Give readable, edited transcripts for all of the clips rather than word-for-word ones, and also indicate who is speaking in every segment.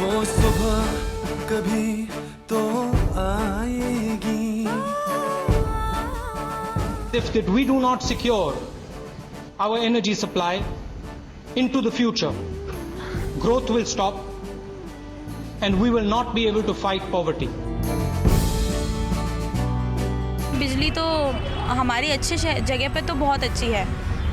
Speaker 1: वो सुबह कभी तो आएगी.
Speaker 2: If we do not secure our energy supply into the future, growth will stop and we will not be able to fight poverty.
Speaker 3: बिजली तो हमारी अच्छी जगह पे तो बहुत अच्छी है,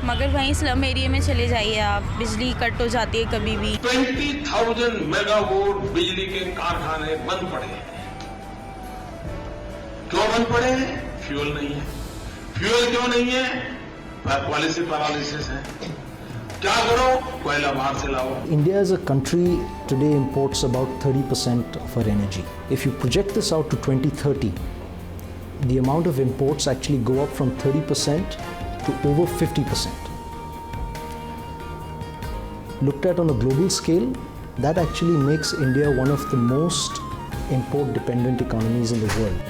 Speaker 3: मगर वहीं स्लम एरिया में चले जाइए आप, बिजली कट हो जाती है कभी भी.
Speaker 4: 20,000 मेगावाट बिजली के कारखाने बंद पड़े हैं. क्यों बंद पड़े हैं? फ्यूल नहीं है. फ्यूल क्यों नहीं है? पॉलिसी पैरालिसिस है. क्या करो? कोयला बाहर से लाओ.
Speaker 5: India as a country today imports about 30% of our energy. If you project this out to 2030, the amount of imports actually go up from 30% to over 50%. Looked at on a global scale, that actually makes India one of the most import-dependent economies in the world.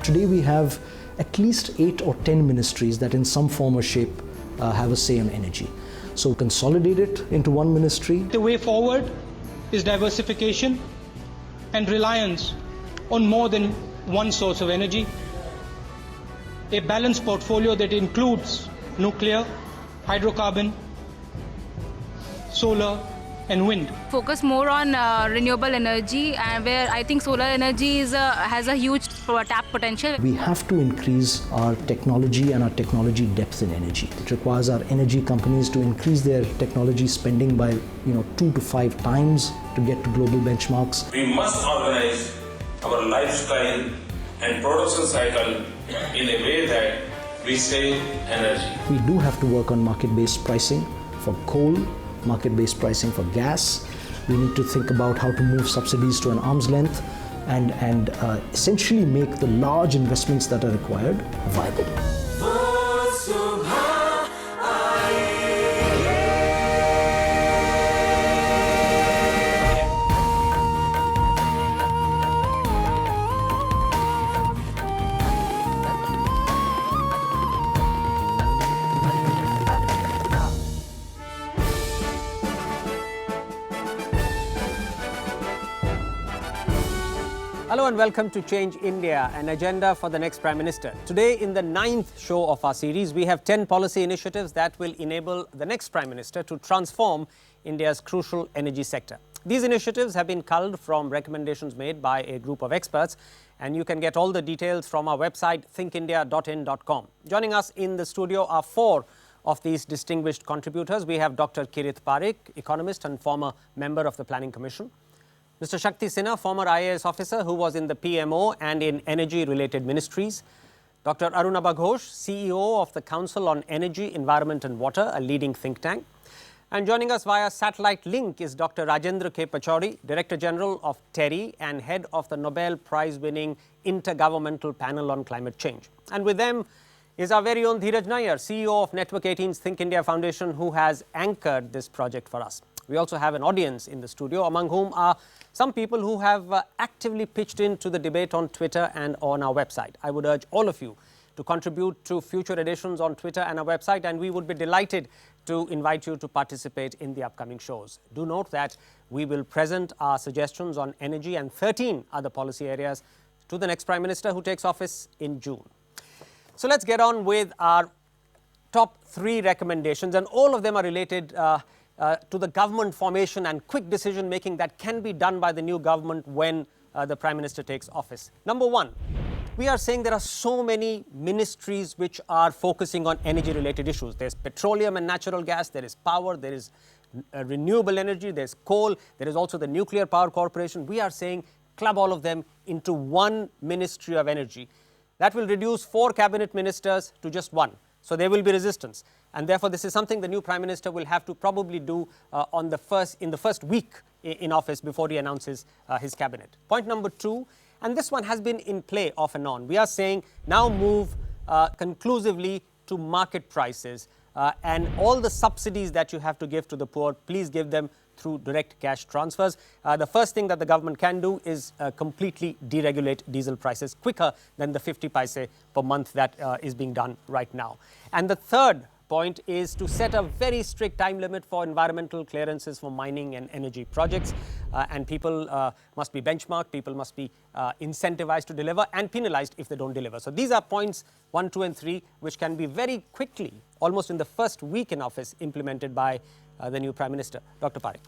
Speaker 5: Today we have at least 8 or 10 ministries that in some form or shape have a say on energy. So consolidate it into one ministry.
Speaker 2: The way forward is diversification and reliance on more than one source of energy. A balanced portfolio that includes nuclear, hydrocarbon, solar and wind.
Speaker 3: Focus more on renewable energy, and where I think solar energy has a huge tap potential.
Speaker 5: We have to increase our technology and our technology depth in energy. It requires our energy companies to increase their technology spending by 2 to 5 times to get to global benchmarks.
Speaker 4: We must organize our lifestyle and production cycle in a way that we save energy.
Speaker 5: We do have to work on market-based pricing for coal, market-based pricing for gas. We need to think about how to move subsidies to an arm's length and essentially make the large investments that are required viable.
Speaker 6: Hello and welcome to Change India, an agenda for the next Prime Minister. Today, in the 9th show of our series, we have 10 policy initiatives that will enable the next Prime Minister to transform India's crucial energy sector. These initiatives have been culled from recommendations made by a group of experts, and you can get all the details from our website thinkindia.in.com. Joining us in the studio are 4 of these distinguished contributors. We have Dr. Kirit Parikh, economist and former member of the Planning Commission. Mr. Shakti Sinha, former IAS officer who was in the PMO and in energy-related ministries. Dr. Arunabha Ghosh, CEO of the Council on Energy, Environment and Water, a leading think tank. And joining us via satellite link is Dr. Rajendra K. Pachauri, Director General of TERI and head of the Nobel Prize-winning Intergovernmental Panel on Climate Change. And with them is our very own Dheeraj Nair, CEO of Network 18's Think India Foundation, who has anchored this project for us. We also have an audience in the studio, among whom are some people who have actively pitched into the debate on Twitter and on our website. I would urge all of you to contribute to future editions on Twitter and our website, and we would be delighted to invite you to participate in the upcoming shows. Do note that we will present our suggestions on energy and 13 other policy areas to the next Prime Minister who takes office in June. So let's get on with our top 3 recommendations, and all of them are related to the government formation and quick decision making that can be done by the new government when the Prime Minister takes office. Number 1, we are saying there are so many ministries which are focusing on energy related issues. There's petroleum and natural gas, there is power, there is renewable energy, there's coal, there is also the Nuclear Power Corporation. We are saying club all of them into one Ministry of Energy. That will reduce 4 cabinet ministers to just 1. So there will be resistance. And therefore, this is something the new Prime Minister will have to probably do in the first week in office before he announces his cabinet. Point number 2, and this one has been in play off and on. We are saying now move conclusively to market prices and all the subsidies that you have to give to the poor, please give them through direct cash transfers. The first thing that the government can do is completely deregulate diesel prices quicker than the 50 paise per month that is being done right now. And the third point is to set a very strict time limit for environmental clearances for mining and energy projects. And people must be benchmarked, people must be incentivized to deliver and penalized if they don't deliver. So these are points 1, 2 and 3 which can be very quickly, almost in the first week in office, implemented by the new Prime Minister. Dr. Parikh.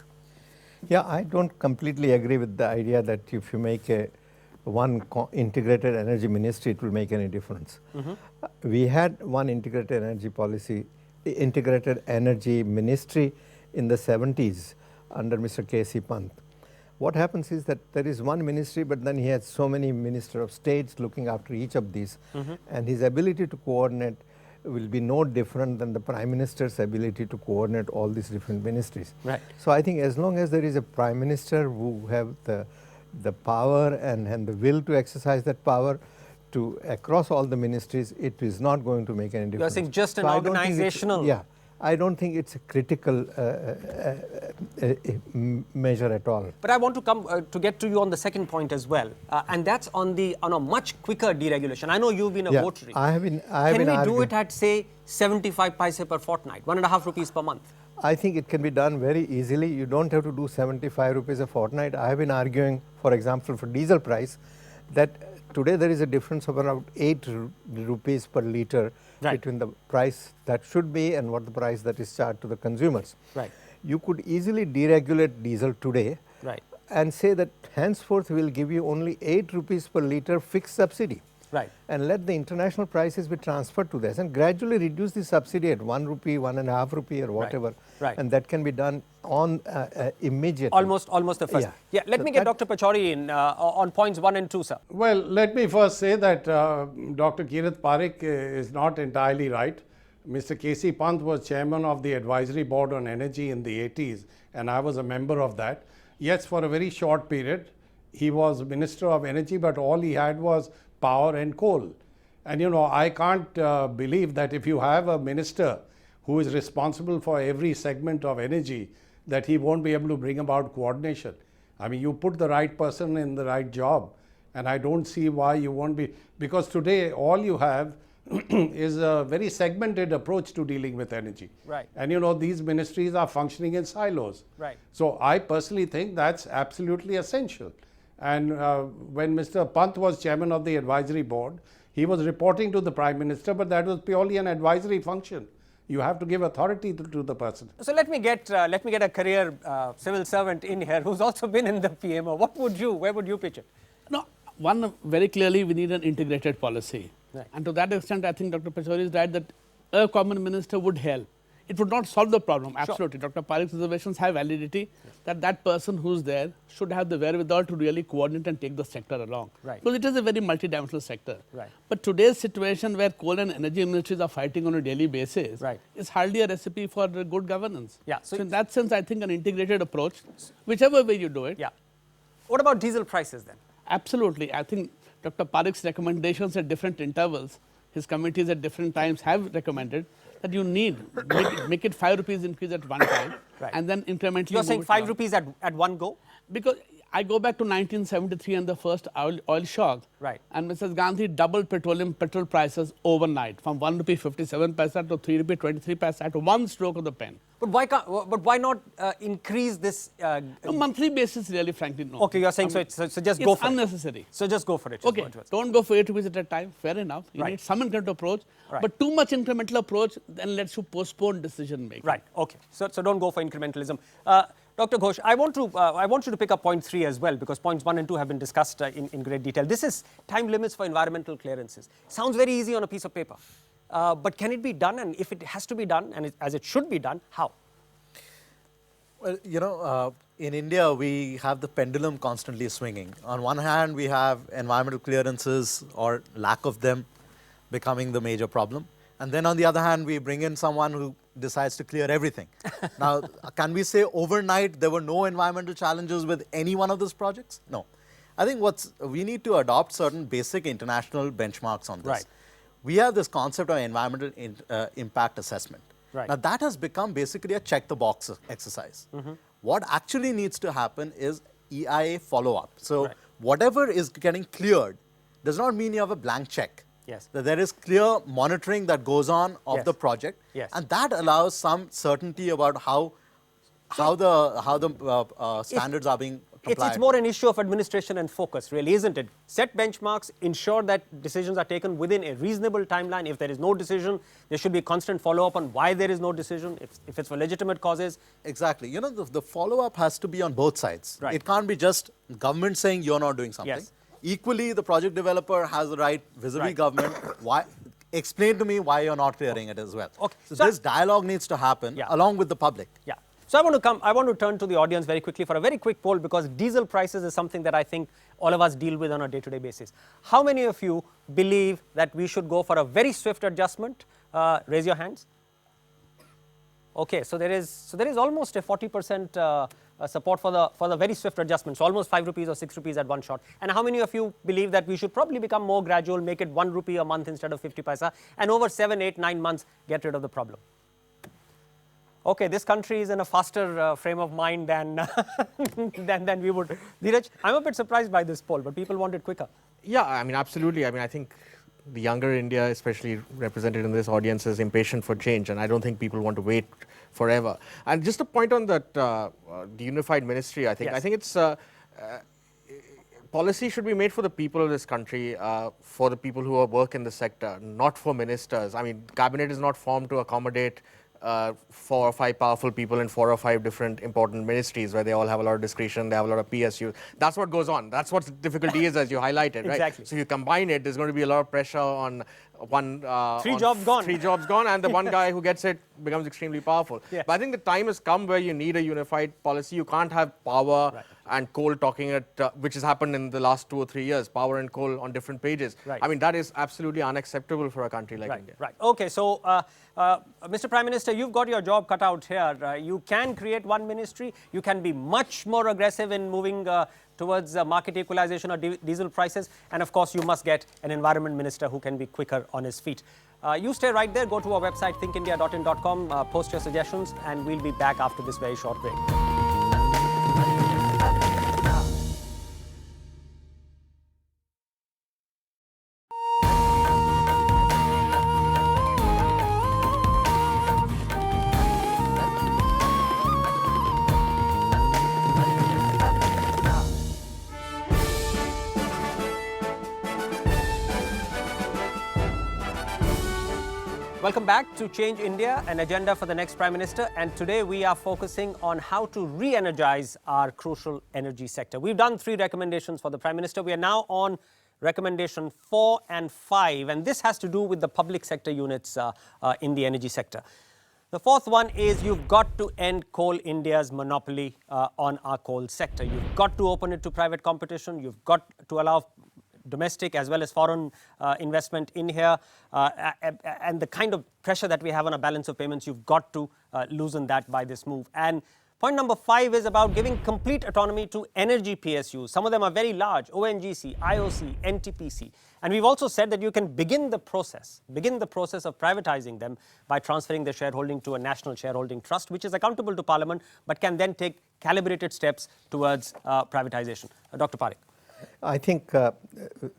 Speaker 7: Yeah, I don't completely agree with the idea that if you make one integrated energy ministry, it will make any difference. We had one integrated energy policy, integrated energy ministry in the 70s under Mr. K.C. Pant. What happens is that there is one ministry, but then he has so many minister of states looking after each of these, and his ability to coordinate will be no different than the Prime Minister's ability to coordinate all these different ministries.
Speaker 6: Right.
Speaker 7: So I think as long as there is a Prime Minister who have the power and the will to exercise that power to across all the ministries, it is not going to make any difference.
Speaker 6: You are saying just an
Speaker 7: So
Speaker 6: organizational...
Speaker 7: Yeah. I don't think it's a critical measure at all.
Speaker 6: But I want to come to get to you on the second point as well, and that's on a much quicker deregulation. I know you've been a votary. Can we do it at, say, 75 paise per fortnight, 1.5 rupees per month?
Speaker 7: I think it can be done very easily. You don't have to do 75 rupees a fortnight. I have been arguing, for example, for diesel price, that today there is a difference of around 8 rupees per litre between the price that should be and what the price that is charged to the consumers.
Speaker 6: Right.
Speaker 7: You could easily deregulate diesel today and say that henceforth we will give you only 8 rupees per litre fixed subsidy.
Speaker 6: Right.
Speaker 7: And let the international prices be transferred to this and gradually reduce the subsidy at 1 rupee, 1.5 rupee or whatever.
Speaker 6: Right.
Speaker 7: And that can be done on immediately.
Speaker 6: Almost the first. Yeah. Let me get Dr. Pachauri in on points 1 and 2, sir.
Speaker 8: Well, let me first say that Dr. Kirit Parikh is not entirely right. Mr. K.C. Pant was chairman of the advisory board on energy in the 80s, and I was a member of that. Yes, for a very short period, he was Minister of Energy, but all he had was power and coal. And you know, I can't believe that if you have a minister who is responsible for every segment of energy, that he won't be able to bring about coordination. I mean, you put the right person in the right job, and I don't see why you won't be, because today all you have is a very segmented approach to dealing with energy.
Speaker 6: Right.
Speaker 8: And you know, these ministries are functioning in silos.
Speaker 6: Right.
Speaker 8: So I personally think that's absolutely essential. And when Mr. Pant was chairman of the advisory board, he was reporting to the Prime Minister, but that was purely an advisory function. You have to give authority to the person.
Speaker 6: So let me get a career civil servant in here who's also been in the PMO. Where would you pitch it?
Speaker 9: No, one, very clearly we need an integrated policy.
Speaker 6: Right.
Speaker 9: And to that extent, I think Dr. Pachauri is right that a common minister would help. It would not solve the problem, absolutely. Sure. Dr. Parikh's observations have validity, that person who's there should have the wherewithal to really coordinate and take the sector along.
Speaker 6: Right.
Speaker 9: Because it is a very multidimensional sector.
Speaker 6: Right.
Speaker 9: But today's situation where coal and energy ministries are fighting on a daily basis is hardly a recipe for good governance.
Speaker 6: Yeah.
Speaker 9: So in that sense, I think an integrated approach, whichever way you do it.
Speaker 6: Yeah. What about diesel prices then?
Speaker 9: Absolutely. I think Dr. Parikh's recommendations at different intervals, his committees at different times have recommended that you need make it 5 rupees increase at one time and then incrementally.
Speaker 6: You're saying 5 rupees at one go?
Speaker 9: Because I go back to 1973 and the first oil shock.
Speaker 6: Right.
Speaker 9: And Mrs. Gandhi doubled petrol prices overnight from 1 rupee 57 paisa to 3 rupee 23 paisa at one stroke of the pen.
Speaker 6: But why not increase this?
Speaker 9: On a monthly basis, really, frankly, no.
Speaker 6: Okay, you're saying so just go for
Speaker 9: unnecessary.
Speaker 6: it. So just go for it.
Speaker 9: Okay, don't go for 8 rupees at a time. Fair enough. You need some incremental approach. But too much incremental approach then lets you postpone decision making.
Speaker 6: Right. Okay. So don't go for incrementalism. Dr. Ghosh, I want you to pick up point 3 as well, because points 1 and 2 have been discussed in great detail. This is time limits for environmental clearances. Sounds very easy on a piece of paper. But can it be done? And if it has to be done, and as it should be done, how?
Speaker 10: Well, you know, in India, we have the pendulum constantly swinging. On one hand, we have environmental clearances or lack of them becoming the major problem. And then on the other hand, we bring in someone who decides to clear everything. Now, can we say overnight there were no environmental challenges with any one of these projects? No. I think we need to adopt certain basic international benchmarks on this.
Speaker 6: Right.
Speaker 10: We have this concept of environmental impact assessment.
Speaker 6: Right.
Speaker 10: Now, that has become basically a check-the-box exercise. What actually needs to happen is EIA follow-up. So, whatever is getting cleared does not mean you have a blank check.
Speaker 6: Yes.
Speaker 10: That there is clear monitoring that goes on of
Speaker 6: Yes.
Speaker 10: the project,
Speaker 6: Yes.
Speaker 10: and that allows some certainty about how the standards are being complied.
Speaker 6: It's more an issue of administration and focus, really, isn't it? Set benchmarks, ensure that decisions are taken within a reasonable timeline. If there is no decision, there should be constant follow-up on why there is no decision, if it's for legitimate causes.
Speaker 10: Exactly. You know, the follow-up has to be on both sides.
Speaker 6: Right.
Speaker 10: It can't be just government saying you're not doing something.
Speaker 6: Yes.
Speaker 10: Equally, the project developer has the right vis-a-vis
Speaker 6: Right.
Speaker 10: government. Why? Explain to me why you're not clearing it as well.
Speaker 6: Okay.
Speaker 10: So,
Speaker 6: So-
Speaker 10: this dialogue needs to happen
Speaker 6: Yeah.
Speaker 10: along with the public.
Speaker 6: Yeah. So I want to turn to the audience very quickly for a very quick poll, because diesel prices is something that I think all of us deal with on a day-to-day basis. How many of you believe that we should go for a very swift adjustment? Raise your hands. Okay, so there is almost a 40% support for the very swift adjustment, so almost 5 rupees or 6 rupees at one shot. And how many of you believe that we should probably become more gradual, make it 1 rupee a month instead of 50 paisa, and over 7, 8, 9 months get rid of the problem? Okay, this country is in a faster frame of mind than than we would. Dheeraj, I'm a bit surprised by this poll, but people want it quicker.
Speaker 11: Yeah, I mean, absolutely. I mean, I think the younger India, especially represented in this audience, is impatient for change, and I don't think people want to wait forever. And just a point on that, the unified ministry, I think.
Speaker 6: Yes.
Speaker 11: I think it's policy should be made for the people of this country, for the people who work in the sector, not for ministers. I mean, cabinet is not formed to accommodate 4 or 5 powerful people in 4 or 5 different important ministries where they all have a lot of discretion, they have a lot of PSU. That's what goes on. That's what the difficulty is, as you highlighted, right?
Speaker 6: Exactly.
Speaker 11: So you combine it, there's going to be a lot of pressure on one...
Speaker 6: 3 jobs gone.
Speaker 11: 3 jobs gone, and the one guy who gets it becomes extremely powerful.
Speaker 6: Yeah.
Speaker 11: But I think the time has come where you need a unified policy. You can't have power and coal talking at, which has happened in the last 2 or 3 years, power and coal on different pages.
Speaker 6: Right.
Speaker 11: I mean, that is absolutely unacceptable for a country like India.
Speaker 6: Right. Okay. So, Mr. Prime Minister, you've got your job cut out here. You can create one ministry. You can be much more aggressive in moving towards market equalization of diesel prices. And of course, you must get an environment minister who can be quicker on his feet. You stay right there. Go to our website, thinkindia.in.com, post your suggestions, and we'll be back after this very short break. Welcome back to Change India, an agenda for the next Prime Minister. And today we are focusing on how to re-energize our crucial energy sector. We've done 3 recommendations for the Prime Minister. We are now on recommendation 4 and 5, and this has to do with the public sector units in the energy sector. The 4th one is you've got to end Coal India's monopoly on our coal sector. You've got to open it to private competition. You've got to allow domestic as well as foreign investment in here, and the kind of pressure that we have on a balance of payments, you've got to loosen that by this move. And point number 5 is about giving complete autonomy to energy PSUs. Some of them are very large: ONGC, IOC, NTPC. And we've also said that you can begin the process of privatizing them by transferring their shareholding to a national shareholding trust, which is accountable to Parliament, but can then take calibrated steps towards privatization. Dr. Parikh.
Speaker 7: I think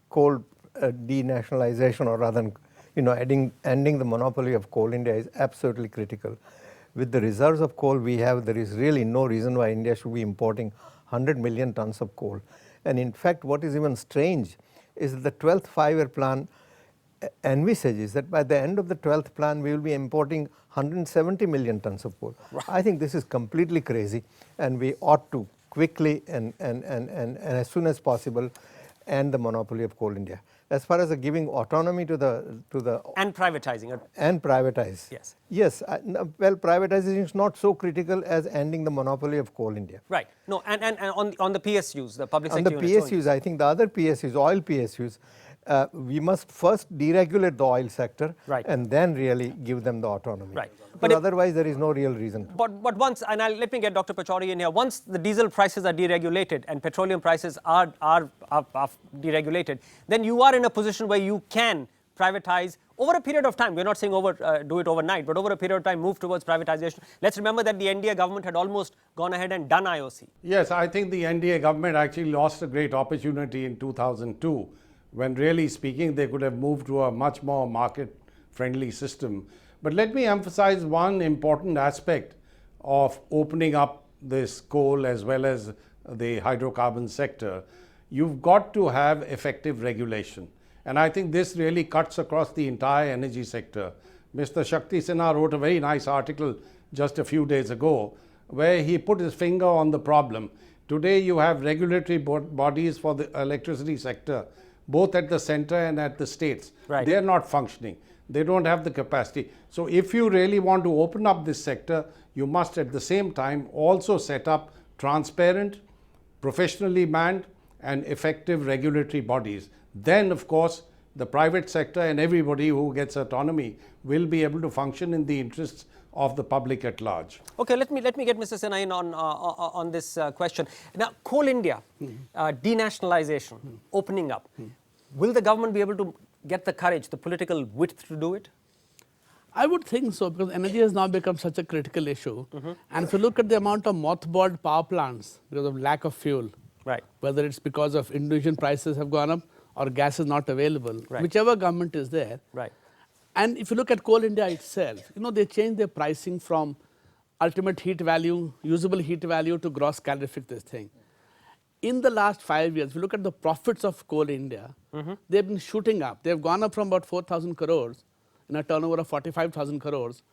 Speaker 7: coal denationalization, or rather, ending the monopoly of Coal India is absolutely critical. With the reserves of coal we have, there is really no reason why India should be importing 100 million tons of coal. And in fact, what is even strange is that the 12th 5-year plan envisages that by the end of the 12th plan, we will be importing 170 million tons of coal. Right. I think this is completely crazy, and we ought to quickly and as soon as possible end the monopoly of Coal India. As far as giving autonomy to the
Speaker 6: and privatizing it.
Speaker 7: And privatize.
Speaker 6: Yes.
Speaker 7: Yes. Well, privatization is not so critical as ending the monopoly of Coal India.
Speaker 6: Right. No, and on the PSUs, the public sector
Speaker 7: units. On the PSUs, I think the other PSUs, oil PSUs, we must first deregulate the oil sector, right, and then really give them the autonomy.
Speaker 6: Right.
Speaker 7: But otherwise, there is no real reason.
Speaker 6: But once, and let me get Dr. Pachauri in here, once the diesel prices are deregulated and petroleum prices are deregulated, then you are in a position where you can privatize over a period of time. We're not saying do it overnight, but over a period of time move towards privatization. Let's remember that the NDA government had almost gone ahead and done IOC.
Speaker 8: Yes, I think the NDA government actually lost a great opportunity in 2002 when really speaking they could have moved to a much more market-friendly system. But let me emphasize one important aspect of opening up this coal as well as the hydrocarbon sector. You've got to have effective regulation. And I think this really cuts across the entire energy sector. Mr. Shakti Sinha wrote a very nice article just a few days ago where he put his finger on the problem. Today you have regulatory bodies for the electricity sector, both at the center and at the states.
Speaker 6: Right.
Speaker 8: They are not functioning. They don't have the capacity. So if you really want to open up this sector, you must at the same time also set up transparent, professionally manned and effective regulatory bodies. Then of course the private sector and everybody who gets autonomy will be able to function in the interests of the public at large.
Speaker 6: Okay, let me get Mr. Sinha in on this question. Now, Coal India, denationalization, opening up. Will the government be able to get the courage, the political width to do it?
Speaker 9: I would think so, because energy has now become such a critical issue. And if you look at the amount of mothballed power plants because of lack of fuel,
Speaker 6: right,
Speaker 9: whether it's because of Indonesian prices have gone up or gas is not available,
Speaker 6: right,
Speaker 9: whichever government is there.
Speaker 6: Right.
Speaker 9: And if you look at Coal India itself, they changed their pricing from ultimate heat value, usable heat value to gross calorific this thing. In the last 5 years, if you look at the profits of Coal India, they've been shooting up. They've gone up from about 4,000 crores in a turnover of 45,000 crores.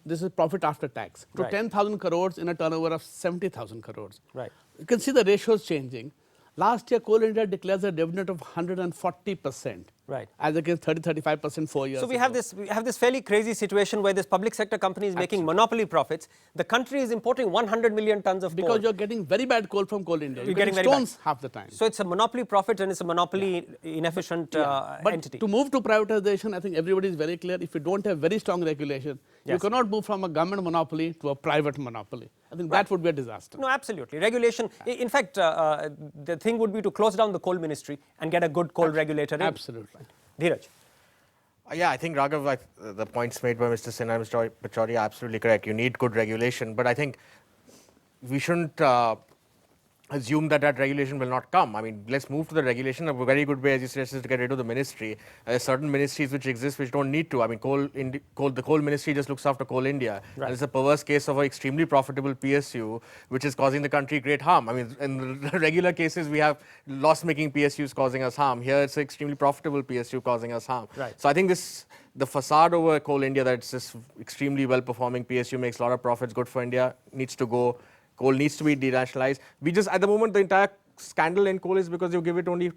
Speaker 9: This is profit after tax, to
Speaker 6: right,
Speaker 9: 10,000 crores in a turnover of 70,000 crores.
Speaker 6: Right.
Speaker 9: You can see the ratios changing. Last year, Coal India declares a dividend of 140%.
Speaker 6: Right.
Speaker 9: As against 30-35% 4 years
Speaker 6: So we
Speaker 9: ago.
Speaker 6: have this fairly crazy situation where this public sector company is making monopoly profits. The country is importing 100 million tons of coal.
Speaker 9: Because you're getting very bad coal from Coal India. You're getting
Speaker 6: very
Speaker 9: stones
Speaker 6: bad
Speaker 9: half the time.
Speaker 6: So it's a monopoly profit and it's a monopoly inefficient
Speaker 9: But
Speaker 6: entity.
Speaker 9: to move to privatization, I think everybody is very clear. If you don't have very strong regulation, you
Speaker 6: Yes,
Speaker 9: cannot move from a government monopoly to a private monopoly. I think that would be a disaster.
Speaker 6: No, absolutely. Regulation. In fact, the thing would be to close down the coal ministry and get a good coal regulator in.
Speaker 9: Absolutely.
Speaker 6: Dheeraj.
Speaker 11: Yeah, I think Raghav, the points made by Mr. Sinha and Mr. Pachauri are absolutely correct. You need good regulation, but I think we shouldn't assume that regulation will not come. I mean, let's move to the regulation. A very good way, as you suggested, is to get rid of the ministry. There are certain ministries which exist which don't need to. I mean, the coal ministry just looks after Coal India.
Speaker 6: Right.
Speaker 11: And it's a perverse case of an extremely profitable PSU, which is causing the country great harm. I mean, in the regular cases, we have loss-making PSUs causing us harm. Here, it's an extremely profitable PSU causing us harm.
Speaker 6: Right.
Speaker 11: So I think the facade over Coal India, that it's this extremely well-performing PSU, makes a lot of profits, good for India, needs to go. Coal needs to be denationalized. We just, at the moment, the entire scandal in coal is because you give it only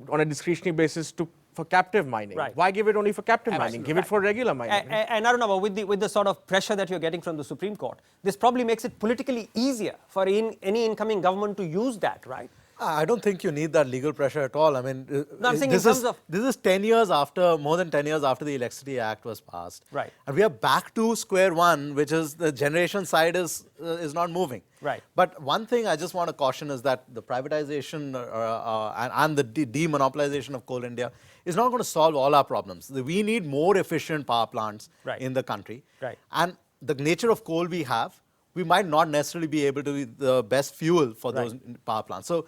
Speaker 11: on a discretionary basis for captive mining.
Speaker 6: Right.
Speaker 11: Why give it only for captive mining? Give it for regular mining.
Speaker 6: And Arunabha, with the sort of pressure that you're getting from the Supreme Court, this probably makes it politically easier for any incoming government to use that, right?
Speaker 10: I don't think you need that legal pressure at all. I mean,
Speaker 6: No, I'm saying
Speaker 10: this
Speaker 6: in terms of...
Speaker 10: is 10 years after, more than 10 years after the Electricity Act was passed.
Speaker 6: Right.
Speaker 10: And we are back to square one, which is the generation side is not moving.
Speaker 6: Right.
Speaker 10: But one thing I just want to caution is that the privatization and the demonopolization of Coal India is not going to solve all our problems. We need more efficient power plants in the country.
Speaker 6: Right.
Speaker 10: And the nature of coal we have, we might not necessarily be able to be the best fuel for those power plants. So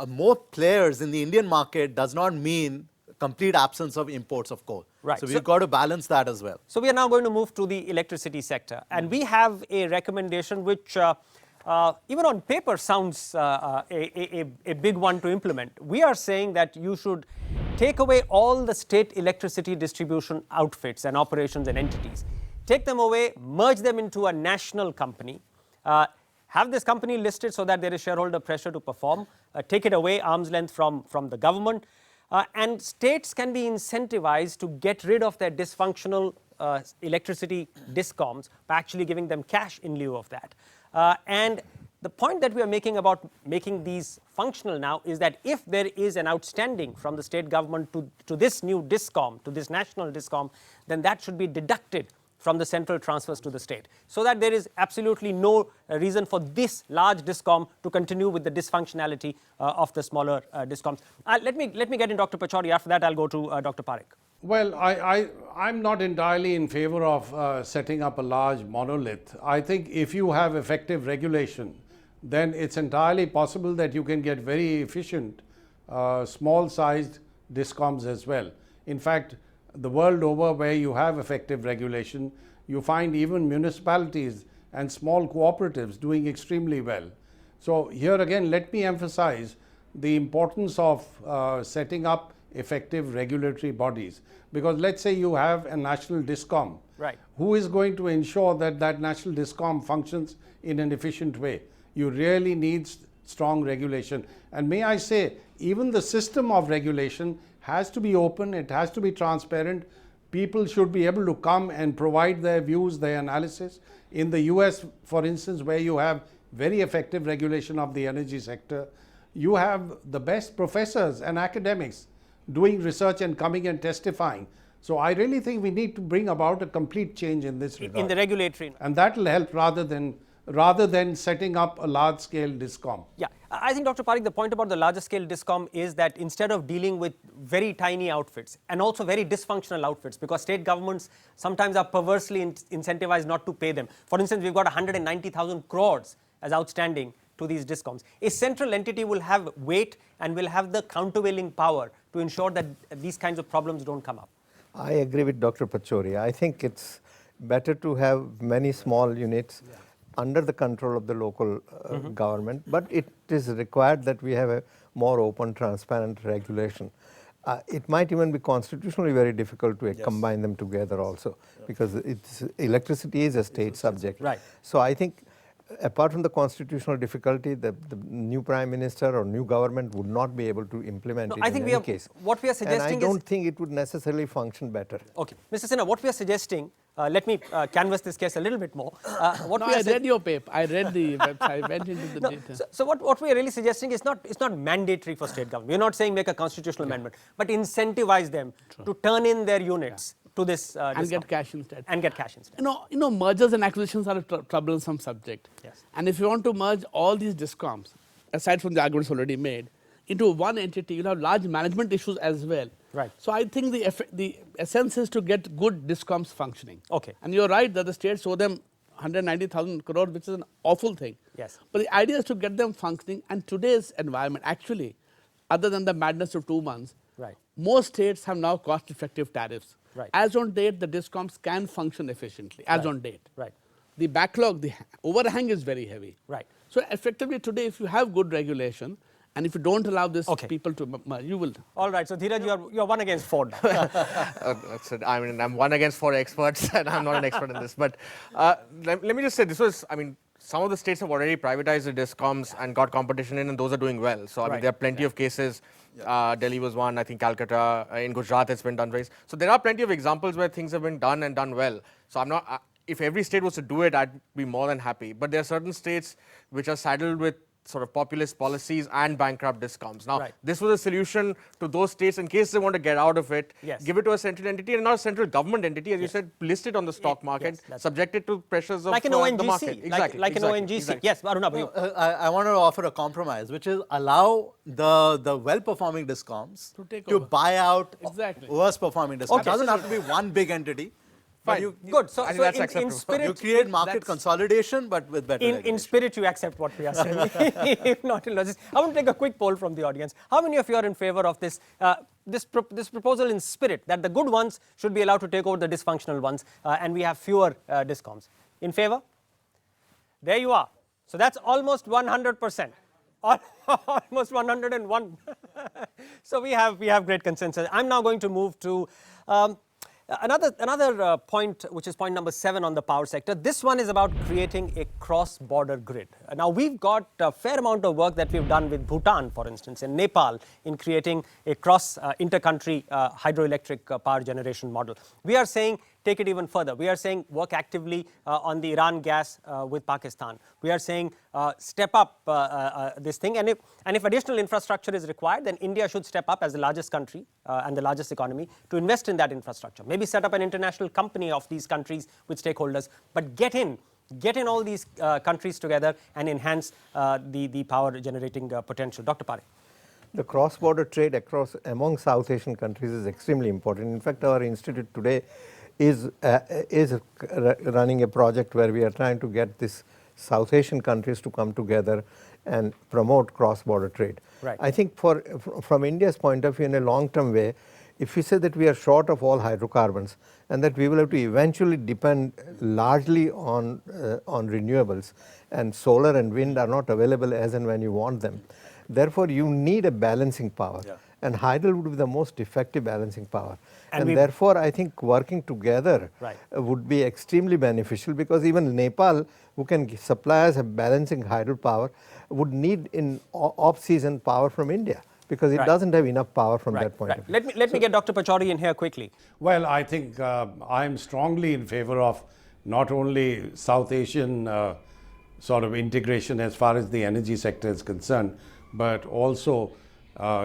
Speaker 10: more players in the Indian market does not mean complete absence of imports of coal.
Speaker 6: Right.
Speaker 10: So we've got to balance that as well.
Speaker 6: So we are now going to move to the electricity sector. And we have a recommendation which even on paper sounds a big one to implement. We are saying that you should take away all the state electricity distribution outfits and operations and entities. Take them away, merge them into a national company, have this company listed so that there is shareholder pressure to perform, take it away arm's length from the government, and states can be incentivized to get rid of their dysfunctional electricity discoms by actually giving them cash in lieu of that. And the point that we are making about making these functional now is that if there is an outstanding from the state government to this new discom, to this national discom, then that should be deducted from the central transfers to the state, so that there is absolutely no reason for this large discom to continue with the dysfunctionality of the smaller discoms. Let me get in Dr. Pachauri. After that, I'll go to Dr. Parikh.
Speaker 8: Well, I'm not entirely in favor of setting up a large monolith. I think if you have effective regulation, then it's entirely possible that you can get very efficient, small-sized discoms as well. In fact, the world over where you have effective regulation, you find even municipalities and small cooperatives doing extremely well. So here again, let me emphasize the importance of setting up effective regulatory bodies, because let's say you have a national discom.
Speaker 6: Right.
Speaker 8: Who is going to ensure that that national discom functions in an efficient way? You really need strong regulation. And may I say, even the system of regulation has to be open, it has to be transparent. People should be able to come and provide their views, their analysis. In the US, for instance, where you have very effective regulation of the energy sector, you have the best professors and academics doing research and coming and testifying. So I really think we need to bring about a complete change in this regard.
Speaker 6: In the regulatory.
Speaker 8: And that will help rather than setting up a large scale discom.
Speaker 6: Yeah, I think Dr. Parikh, the point about the larger scale discom is that instead of dealing with very tiny outfits and also very dysfunctional outfits, because state governments sometimes are perversely incentivized not to pay them. For instance, we've got 190,000 crores as outstanding to these discoms. A central entity will have weight and will have the countervailing power to ensure that these kinds of problems don't come up.
Speaker 7: I agree with Dr. Pachauri. I think it's better to have many small units under the control of the local government, but it is required that we have a more open, transparent regulation. It might even be constitutionally very difficult to combine them together also, because electricity is a state subject.
Speaker 6: Right.
Speaker 7: So I think apart from the constitutional difficulty, the new Prime Minister or new government would not be able to implement it in any case.
Speaker 6: What we are suggesting
Speaker 7: and I don't think it would necessarily function better.
Speaker 6: Okay. Mr. Sinha, what we are suggesting, let me canvass this case a little bit more.
Speaker 9: I read your paper. I read the website. I went into the data.
Speaker 6: So what we are really suggesting is it's not mandatory for state government. We are not saying make a constitutional amendment, but incentivize them to turn in their units to this
Speaker 9: and get cash instead.
Speaker 6: And get cash instead.
Speaker 9: You know, mergers and acquisitions are a troublesome subject.
Speaker 6: Yes.
Speaker 9: And if you want to merge all these discoms, aside from the arguments already made, into one entity, you'll have large management issues as well.
Speaker 6: Right.
Speaker 9: So I think the essence is to get good discoms functioning.
Speaker 6: Okay.
Speaker 9: And you're right that the states owe them 190,000 crores, which is an awful thing.
Speaker 6: Yes.
Speaker 9: But the idea is to get them functioning, and today's environment, actually, other than the madness of 2 months,
Speaker 6: right,
Speaker 9: most states have now cost-effective tariffs.
Speaker 6: Right.
Speaker 9: As on date, the discoms can function efficiently, as on date.
Speaker 6: Right.
Speaker 9: The backlog, the overhang is very heavy.
Speaker 6: Right.
Speaker 9: So effectively today, if you have good regulation, and if you don't allow this people to merge, you will.
Speaker 6: All right. So Dheeraj, you're 1 against 4 now.
Speaker 11: So, I mean, I'm 1 against 4 experts, and I'm not an expert in this. But let me just say, this was, I mean, some of the states have already privatized the discoms and got competition in, and those are doing well. So I mean, there are plenty of cases. Delhi was one, I think Calcutta, in Gujarat it's been done right. So there are plenty of examples where things have been done and done well. So I'm not, if every state was to do it, I'd be more than happy. But there are certain states which are saddled with sort of populist policies and bankrupt discoms. Now, this was a solution to those states in case they want to get out of it, give it to a central entity and not a central government entity, as you said, list it on the stock market, subjected to pressures of
Speaker 6: like an
Speaker 11: the market.
Speaker 6: Exactly. Like an ONGC.
Speaker 11: Exactly.
Speaker 6: Yes, Aruna.
Speaker 10: I want to offer a compromise, which is allow the well-performing discoms to buy out worse-performing discoms. It doesn't have to be one big entity.
Speaker 6: Fine. Good. So, in spirit,
Speaker 10: you create market consolidation, but with better
Speaker 6: in spirit, you accept what we are saying. If not in logistics, I want to take a quick poll from the audience. How many of you are in favor of this this proposal in spirit that the good ones should be allowed to take over the dysfunctional ones, and we have fewer discoms? In favor? There you are. So that's almost 100%. Almost 101. So we have great consensus. I'm now going to move to. Another point, which is point number 7 on the power sector. This one is about creating a cross-border grid. Now, we've got a fair amount of work that we've done with Bhutan, for instance, and Nepal in creating a inter-country hydroelectric power generation model. We are saying take it even further. We are saying work actively on the Iran gas with Pakistan. We are saying step up this thing, and if additional infrastructure is required, then India should step up as the largest country and the largest economy to invest in that infrastructure. Maybe set up an international company of these countries with stakeholders, but get in all these countries together and enhance the power generating potential. Dr. Parikh.
Speaker 7: The cross-border trade among South Asian countries is extremely important. In fact, our institute today is running a project where we are trying to get this South Asian countries to come together and promote cross-border trade.
Speaker 6: Right.
Speaker 7: I think from India's point of view, in a long-term way, if we say that we are short of all hydrocarbons and that we will have to eventually depend largely on renewables, and solar and wind are not available as and when you want them, therefore you need a balancing power.
Speaker 10: Yeah.
Speaker 7: And hydro would be the most effective balancing power.
Speaker 6: And
Speaker 7: And therefore, I think working together
Speaker 6: Right.
Speaker 7: would be extremely beneficial, because even Nepal, who can supply us a balancing hydropower, would need in off-season power from India, because it
Speaker 6: Right.
Speaker 7: doesn't have enough power from
Speaker 6: Right,
Speaker 7: that point
Speaker 6: right.
Speaker 7: of view.
Speaker 6: Let me get Dr. Pachauri in here quickly.
Speaker 8: Well, I think I'm strongly in favor of not only South Asian sort of integration as far as the energy sector is concerned, but also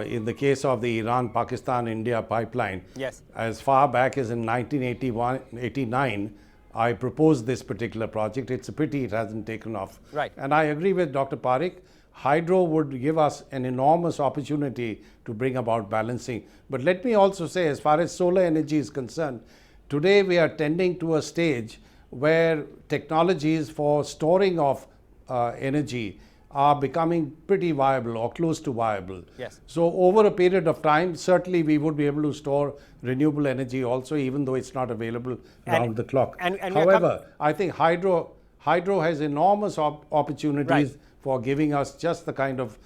Speaker 8: in the case of the Iran-Pakistan-India pipeline.
Speaker 6: Yes.
Speaker 8: As far back as in 1989, I proposed this particular project. It's a pity it hasn't taken off.
Speaker 6: Right.
Speaker 8: And I agree with Dr. Parikh. Hydro would give us an enormous opportunity to bring about balancing. But let me also say, as far as solar energy is concerned, today we are tending to a stage where technologies for storing of energy are becoming pretty viable or close to viable.
Speaker 6: Yes.
Speaker 8: So over a period of time, certainly we would be able to store renewable energy also, even though it's not available round the clock.
Speaker 6: and we are
Speaker 8: However, I think hydro has enormous opportunities
Speaker 6: Right.
Speaker 8: for giving us just the kind of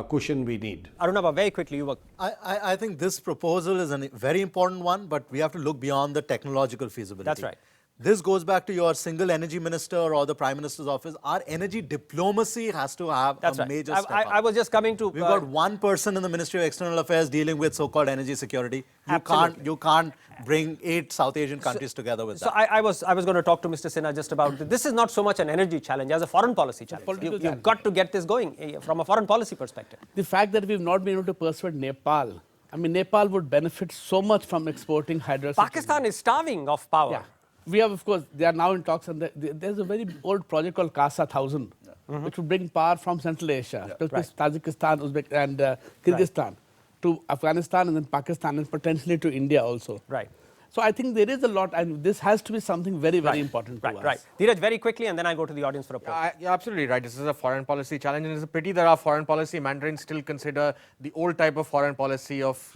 Speaker 8: cushion we need.
Speaker 6: Arunabha, very quickly, you were.
Speaker 10: I think this proposal is a very important one, but we have to look beyond the technological feasibility.
Speaker 6: That's right.
Speaker 10: This goes back to your single energy minister or the Prime Minister's office. Our energy diplomacy has to have
Speaker 6: That's
Speaker 10: a
Speaker 6: right.
Speaker 10: major step
Speaker 6: I
Speaker 10: up.
Speaker 6: was just coming to.
Speaker 10: We've got one person in the Ministry of External Affairs dealing with so-called energy security.
Speaker 6: Absolutely.
Speaker 10: You can't bring 8 South Asian countries together with
Speaker 6: So
Speaker 10: that.
Speaker 6: I was going to talk to Mr. Sinha just about this. Is not so much an energy challenge as a foreign policy challenge.
Speaker 9: political
Speaker 6: You've
Speaker 9: challenge.
Speaker 6: got to get this going from a foreign policy perspective.
Speaker 9: The fact that we've not been able to persuade Nepal, I mean, Nepal would benefit so much from exporting hydroelectricity.
Speaker 6: Pakistan is starving of power.
Speaker 9: Yeah. We have, of course, they are now in talks, and there's a very old project called Kasa 1000, which would bring power from Central Asia, Tajikistan, Uzbek, and Kyrgyzstan to Afghanistan, and then Pakistan, and potentially to India also.
Speaker 6: Right.
Speaker 9: So I think there is a lot, and this has to be something very, very important to us.
Speaker 6: Right. Dheeraj, very quickly, and then I go to the audience for a poll.
Speaker 11: You're absolutely right. This is a foreign policy challenge, and it's a pity that our foreign policy mandarins still consider the old type of foreign policy of,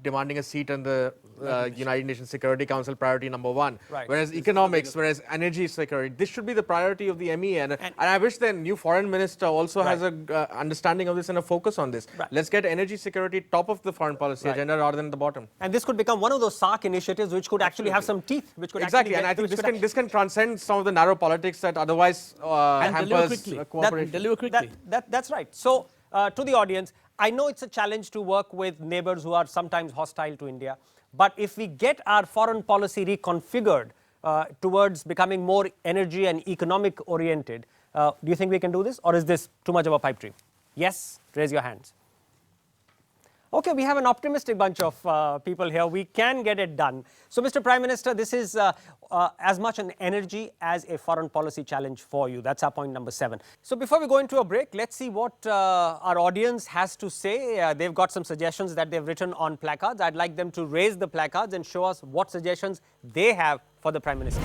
Speaker 11: demanding a seat in the United Nations Security Council priority number 1.
Speaker 6: Right.
Speaker 11: Whereas economics, whereas energy security, this should be the priority of the MEA. And I wish the new foreign minister also has a understanding of this and a focus on this.
Speaker 6: Right.
Speaker 11: Let's get energy security top of the foreign policy agenda rather than at the bottom.
Speaker 6: And this could become one of those SAARC initiatives which could actually have some teeth, which could
Speaker 11: Exactly,
Speaker 6: actually
Speaker 11: and I think this can transcend some of the narrow politics that otherwise
Speaker 9: And deliver
Speaker 11: hampers
Speaker 9: quickly.
Speaker 11: cooperation.
Speaker 9: Deliver quickly.
Speaker 6: That's right. So, to the audience, I know it's a challenge to work with neighbors who are sometimes hostile to India, but if we get our foreign policy reconfigured towards becoming more energy and economic oriented, do you think we can do this, or is this too much of a pipe dream? Yes, raise your hands. Okay, we have an optimistic bunch of people here. We can get it done. So, Mr. Prime Minister, this is as much an energy as a foreign policy challenge for you. That's our point number 7. So, before we go into a break, let's see what our audience has to say. They've got some suggestions that they've written on placards. I'd like them to raise the placards and show us what suggestions they have for the Prime Minister.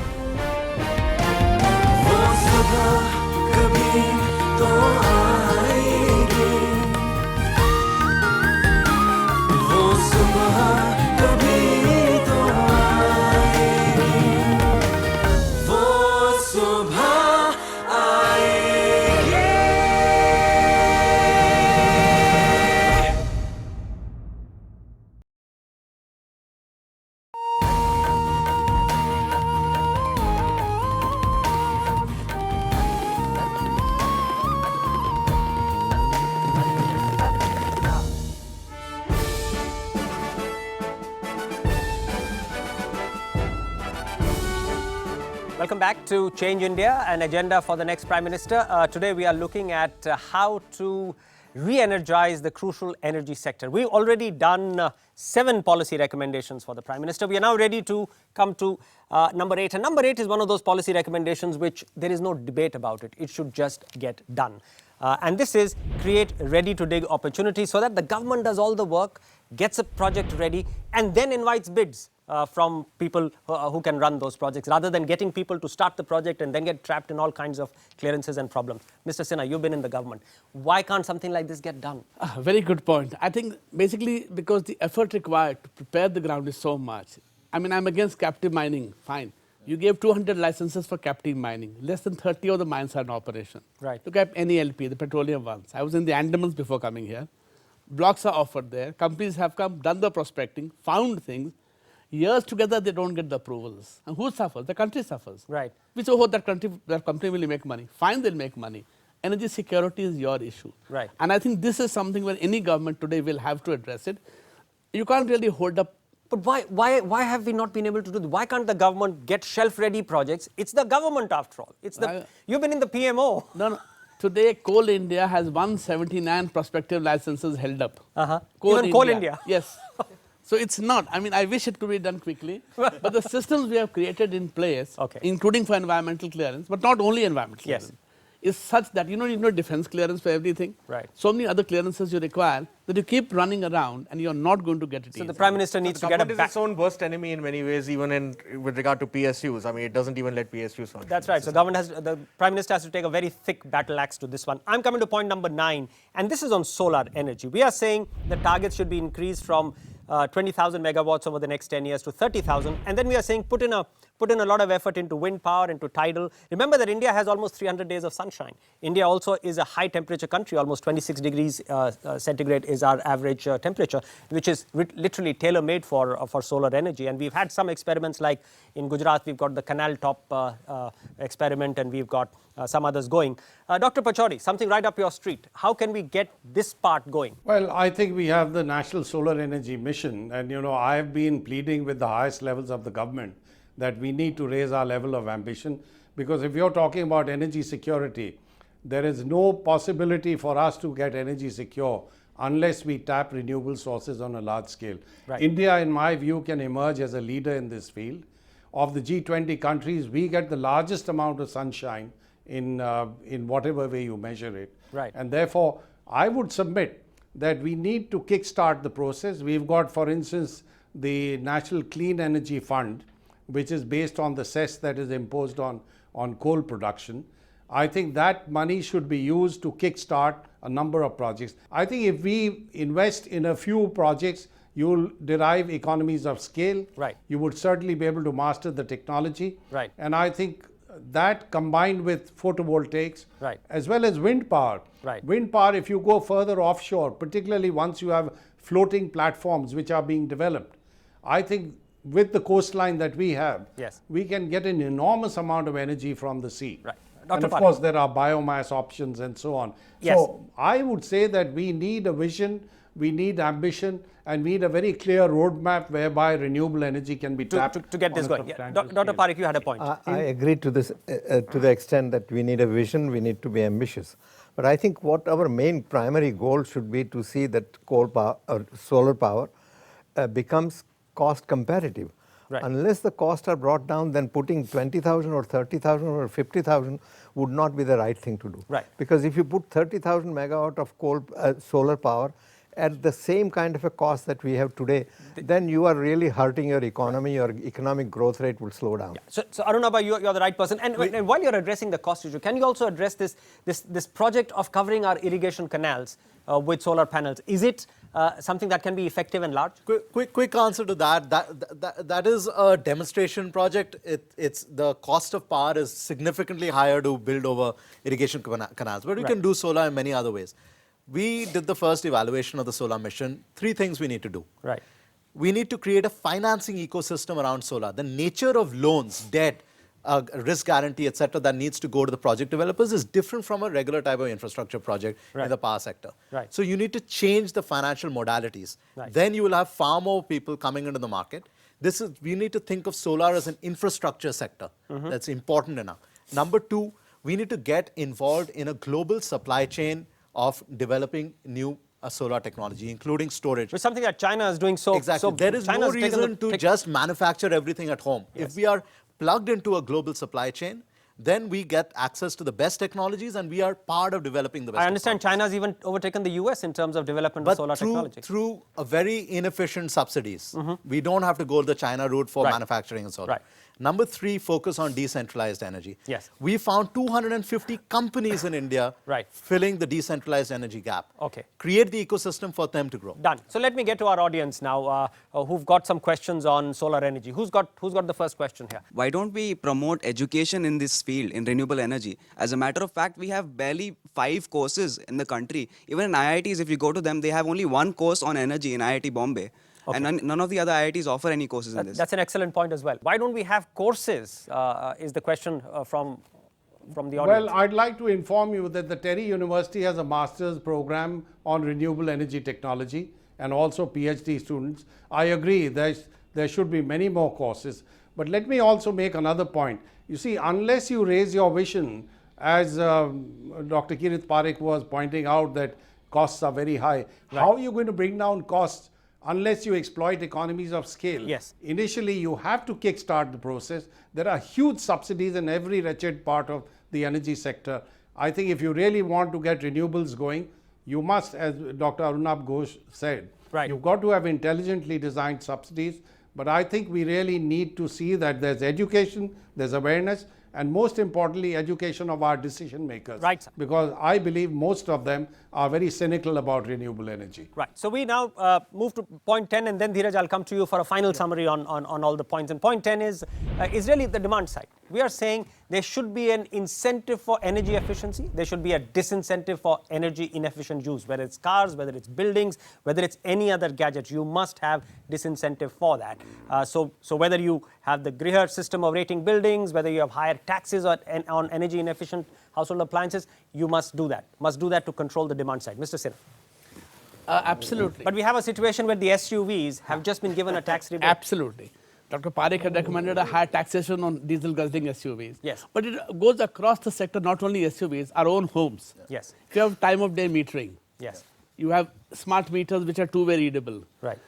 Speaker 6: Welcome back to Change India, an agenda for the next Prime Minister. Today we are looking at how to re-energize the crucial energy sector. We've already done 7 policy recommendations for the Prime Minister. We are now ready to come to number 8. And number 8 is one of those policy recommendations which there is no debate about it. It should just get done. And this is create ready-to-dig opportunities so that the government does all the work, gets a project ready, and then invites bids from people who can run those projects, rather than getting people to start the project and then get trapped in all kinds of clearances and problems. Mr. Sinha, you've been in the government. Why can't something like this get done?
Speaker 9: Very good point. I think basically because the effort required to prepare the ground is so much. I mean, I'm against captive mining, fine. You gave 200 licenses for captive mining. Less than 30 of the mines are in operation.
Speaker 6: Right.
Speaker 9: Look at NELP, the petroleum ones. I was in the Andamans before coming here. Blocks are offered there. Companies have come, done the prospecting, found things. Years together, they don't get the approvals. And who suffers? The country suffers.
Speaker 6: Right.
Speaker 9: We so hope that company will make money. Fine, they'll make money. Energy security is your issue.
Speaker 6: Right.
Speaker 9: And I think this is something where any government today will have to address it. You can't really hold up.
Speaker 6: But why have we not been able to do this? Why can't the government get shelf-ready projects? It's the government, after all. It's the you've been in the PMO.
Speaker 9: No. Today, Coal India has 179 prospective licenses held up.
Speaker 6: Even Coal India?
Speaker 9: Yes. So it's not. I mean, I wish it could be done quickly. But the systems we have created in place, including for environmental clearance, but not only environmental clearance, is such that you need defense clearance for everything.
Speaker 6: Right.
Speaker 9: So many other clearances you require that you keep running around and you're not going to get it.
Speaker 6: So the Prime Minister needs to get a
Speaker 11: government is its own worst enemy in many ways, even with regard to PSUs. I mean, it doesn't even let PSUs function.
Speaker 6: That's right. So the Prime Minister has to take a very thick battle axe to this one. I'm coming to point number 9, and this is on solar energy. We are saying the targets should be increased from 20,000 megawatts over the next 10 years to 30,000, and then we are saying put in a lot of effort into wind power, into tidal. Remember that India has almost 300 days of sunshine. India also is a high temperature country. Almost 26 degrees centigrade is our average temperature, which is literally tailor-made for solar energy. And we've had some experiments, like in Gujarat, we've got the canal top experiment, and we've got some others going. Dr. Pachauri, something right up your street. How can we get this part going?
Speaker 8: Well, I think we have the National Solar Energy Mission, and I've been pleading with the highest levels of the government that we need to raise our level of ambition, because if you're talking about energy security, there is no possibility for us to get energy secure unless we tap renewable sources on a large scale.
Speaker 6: Right.
Speaker 8: India, in my view, can emerge as a leader in this field. Of the G20 countries, we get the largest amount of sunshine in whatever way you measure it.
Speaker 6: Right.
Speaker 8: And therefore, I would submit that we need to kickstart the process. We've got, for instance, the National Clean Energy Fund, which is based on the cess that is imposed on coal production. I think that money should be used to kickstart a number of projects. I think if we invest in a few projects, you'll derive economies of scale.
Speaker 6: Right.
Speaker 8: You would certainly be able to master the technology.
Speaker 6: Right.
Speaker 8: And I think that, combined with photovoltaics,
Speaker 6: right,
Speaker 8: as well as wind power.
Speaker 6: Right.
Speaker 8: Wind power, if you go further offshore, particularly once you have floating platforms which are being developed, I think with the coastline that we have,
Speaker 6: yes,
Speaker 8: we can get an enormous amount of energy from the sea.
Speaker 6: Right.
Speaker 8: And of course, there are biomass options and so on.
Speaker 6: Yes.
Speaker 8: So I would say that we need a vision, we need ambition, and we need a very clear roadmap whereby renewable energy can be tapped
Speaker 6: to get this going. Dr. Parikh, you had a point.
Speaker 7: I agree to this to the extent that we need a vision, we need to be ambitious. But I think what our main primary goal should be to see that coal power or solar power becomes cost competitive.
Speaker 6: Right.
Speaker 7: Unless the costs are brought down, then putting 20,000 or 30,000 or 50,000 would not be the right thing to do.
Speaker 6: Right.
Speaker 7: Because if you put 30,000 megawatt of solar power at the same kind of a cost that we have today, then you are really hurting your economy. Your economic growth rate will slow down.
Speaker 6: Yeah. So Arunabha, you're the right person. And while you're addressing the cost issue, can you also address this project of covering our irrigation canals with solar panels? Is it something that can be effective and large?
Speaker 10: Quick answer to that. That is a demonstration project. It's the cost of power is significantly higher to build over irrigation canals, but we can do solar in many other ways. We did the first evaluation of the solar mission. 3 things we need to do.
Speaker 6: Right.
Speaker 10: We need to create a financing ecosystem around solar. The nature of loans, debt, risk guarantee, etc., that needs to go to the project developers is different from a regular type of infrastructure project in the power sector.
Speaker 6: Right.
Speaker 10: So you need to change the financial modalities.
Speaker 6: Right.
Speaker 10: Then you will have far more people coming into the market. We need to think of solar as an infrastructure sector. That's important enough. Number 2, we need to get involved in a global supply chain of developing new solar technology, including storage.
Speaker 6: It's something that China is doing so.
Speaker 10: Exactly.
Speaker 6: So
Speaker 10: there is no
Speaker 6: China's
Speaker 10: reason to just manufacture everything at home.
Speaker 6: Yes.
Speaker 10: If we are plugged into a global supply chain, then we get access to the best technologies and we are part of developing the best
Speaker 6: I understand China's even overtaken the US in terms of development of solar technology.
Speaker 10: Through a very inefficient subsidies. We don't have to go the China route for manufacturing and solar. Number 3, focus on decentralized energy.
Speaker 6: Yes.
Speaker 10: We found 250 companies in India filling the decentralized energy gap.
Speaker 6: Okay.
Speaker 10: Create the ecosystem for them to grow.
Speaker 6: Done. So let me get to our audience now who've got some questions on solar energy. Who's got the first question here?
Speaker 12: Why don't we promote education in this field, in renewable energy? As a matter of fact, we have barely 5 courses in the country. Even in IITs, if you go to them, they have only 1 course on energy in IIT Bombay. Okay. And none of the other IITs offer any courses in this.
Speaker 6: That's an excellent point as well. Why don't we have courses is the question from the audience.
Speaker 8: Well, I'd like to inform you that the TERI University has a master's program on renewable energy technology and also PhD students. I agree there should be many more courses. But let me also make another point. You see, unless you raise your vision, as Dr. Kirit Parikh was pointing out that costs are very high, how are you going to bring down costs unless you exploit economies of scale?
Speaker 6: Yes.
Speaker 8: Initially, you have to kickstart the process. There are huge subsidies in every wretched part of the energy sector. I think if you really want to get renewables going, you must, as Dr. Arunabh Ghosh said, you've got to have intelligently designed subsidies. But I think we really need to see that there's education, there's awareness, and most importantly, education of our decision makers.
Speaker 6: Right.
Speaker 8: Because I believe most of them are very cynical about renewable energy.
Speaker 6: Right. So we now move to point 10, and then Dheeraj, I'll come to you for a final summary on all the points. And point 10 is really the demand side. We are saying there should be an incentive for energy efficiency. There should be a disincentive for energy inefficient use, whether it's cars, whether it's buildings, whether it's any other gadget. You must have disincentive for that. So whether you have the Griha system of rating buildings, whether you have higher taxes on energy inefficient household appliances, you must do that. Must do that to control the demand side. Mr. Sinha.
Speaker 9: Absolutely.
Speaker 6: But we have a situation where the SUVs have just been given a tax rebate.
Speaker 9: Absolutely. Dr. Parikh had recommended a higher taxation on diesel guzzling SUVs.
Speaker 6: Yes.
Speaker 9: But it goes across the sector, not only SUVs, our own homes.
Speaker 6: Yes.
Speaker 9: If you have time of day metering.
Speaker 6: Yes.
Speaker 9: You have smart meters which are two-way readable.
Speaker 6: Right.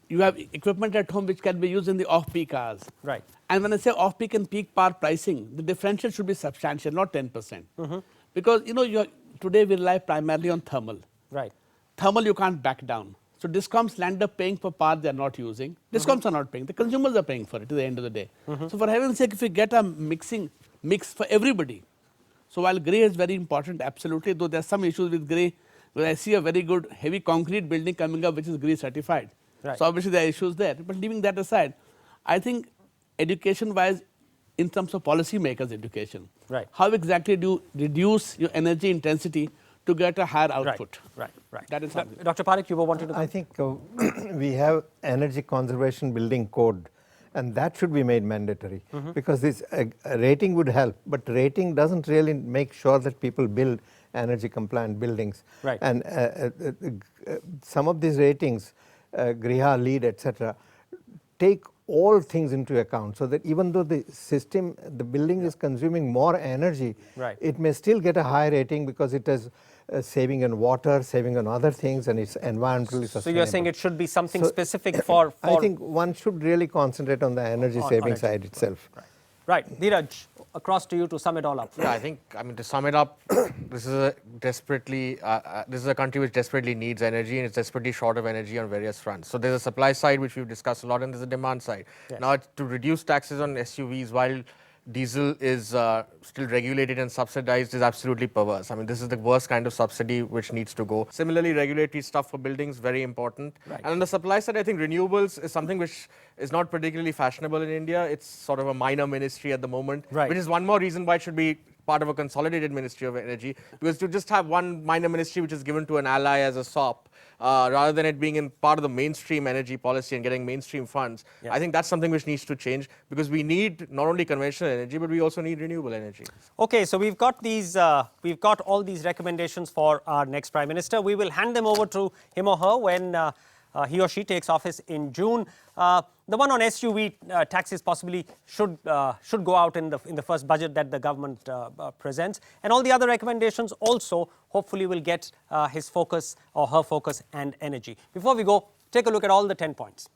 Speaker 9: You have equipment at home which can be used in the off-peak hours.
Speaker 6: Right.
Speaker 9: And when I say off-peak and peak power pricing, the differential should be substantial, not 10%. Because, today we rely primarily on thermal.
Speaker 6: Right.
Speaker 9: Thermal you can't back down. So DISCOMs land up paying for power they are not using. DISCOMs are not paying. The consumers are paying for it at the end of the day. So for heaven's sake, if we get a mix for everybody. So while grey is very important, absolutely, though there are some issues with grey, where I see a very good heavy concrete building coming up which is grey certified.
Speaker 6: Right.
Speaker 9: So obviously there are issues there. But leaving that aside, I think education-wise, in terms of policy makers' education, how exactly do you reduce your energy intensity to get a higher output?
Speaker 6: Right.
Speaker 9: That is something.
Speaker 6: Dr. Parikh, you were wanting to...
Speaker 7: I think we have energy conservation building code, and that should be made mandatory because this rating would help, but rating doesn't really make sure that people build energy compliant buildings.
Speaker 6: Right.
Speaker 7: And some of these ratings, Griha, LEED, etc., take all things into account so that even though the system, the building is consuming more energy, it may still get a high rating because it is saving on water, saving on other things, and it's environmentally sustainable.
Speaker 6: So you're saying it should be something specific for...
Speaker 7: I think one should really concentrate on the energy saving side itself.
Speaker 6: Right. Dheeraj, across to you to sum it all up.
Speaker 11: Yeah, I think, to sum it up, this is a country which desperately needs energy and it's desperately short of energy on various fronts. So there's a supply side which we've discussed a lot, and there's a demand side.
Speaker 6: Yes.
Speaker 11: Now, to reduce taxes on SUVs while diesel is still regulated and subsidized is absolutely perverse. I mean, this is the worst kind of subsidy which needs to go. Similarly, regulatory stuff for buildings, very important.
Speaker 6: Right.
Speaker 11: And on the supply side, I think renewables is something which is not particularly fashionable in India. It's sort of a minor ministry at the moment, which is one more reason why it should be part of a consolidated Ministry of Energy, because to just have one minor ministry which is given to an ally as a SOP, rather than it being in part of the mainstream energy policy and getting mainstream funds, I think that's something which needs to change, because we need not only conventional energy, but we also need renewable energy.
Speaker 6: Okay, so we've got all these recommendations for our next Prime Minister. We will hand them over to him or her when he or she takes office in June. The one on SUV taxes possibly should go out in the first budget that the government presents, and all the other recommendations also hopefully will get his focus or her focus and energy. Before we go, take a look at all the 10 points.